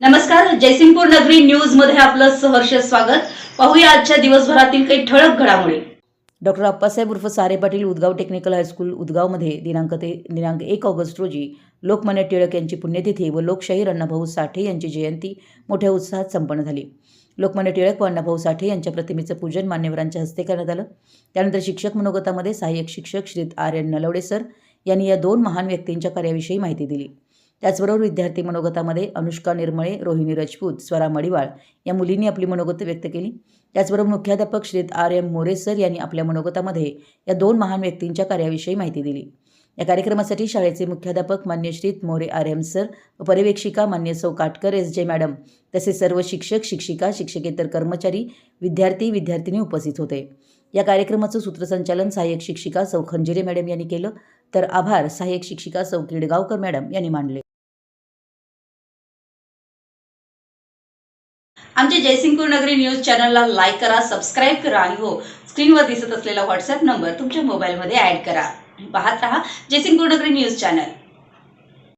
नमस्कार, जयसिंगपूर नगरी न्यूज मध्ये आपलं सहर्ष स्वागत। पाहूया आजच्या दिवसभरातील काही ठळक घडामोडी। डॉक्टर अप्पासाहेब उर्फ सारे पाटील उदगाव टेक्निकल हायस्कूल उदगावमध्ये दिनांक 1 ऑगस्ट रोजी लोकमान्य टिळक यांची पुण्यतिथी व लोकशाहीर अण्णाभाऊ साठे यांची जयंती मोठ्या उत्साहात संपन्न झाली। लोकमान्य टिळक व अण्णाभाऊ साठे यांच्या प्रतिमेचं पूजन मान्यवरांच्या हस्ते करण्यात आलं। त्यानंतर शिक्षक मनोगतामध्ये सहाय्यक शिक्षक श्री आर.एन. नलवडे सर यांनी या दोन महान व्यक्तींच्या कार्याविषयी माहिती दिली। त्याचबरोबर विद्यार्थी मनोगतामध्ये अनुष्का निर्मळे, रोहिणी राजपूत, स्वरा मडिवाळ या मुलींनी आपली मनोगत व्यक्त केली। त्याचबरोबर मुख्याध्यापक श्री आर.एम. मोरे सर यांनी आपल्या मनोगतामध्ये या दोन महान व्यक्तींच्या कार्याविषयी माहिती दिली। या कार्यक्रमासाठी शाळेचे मुख्याध्यापक मान्य श्री मोरे आर.एम. सर व पर्यवेक्षिका मान्य सौ काटकर एस.जे. मॅडम तसेच सर्व शिक्षक, शिक्षिका, शिक्षकेतर कर्मचारी, विद्यार्थी, विद्यार्थिनी उपस्थित होते। या कार्यक्रमाचं सूत्रसंचालन सहाय्यक शिक्षिका सौ खंजिरे मॅडम यांनी केलं, तर आभार सहाय्यक शिक्षिका सौ किडगावकर मॅडम यांनी मानले। आमच्या जयसिंगपूर नगरी न्यूज चॅनलला लाईक करा, सबस्क्राईब करा आणि हो, स्क्रीनवर दिसत असलेला व्हॉट्सअप नंबर तुमच्या मोबाईलमध्ये ॲड करा। पाहत रहा जयसिंगपूर नगरी न्यूज चॅनल।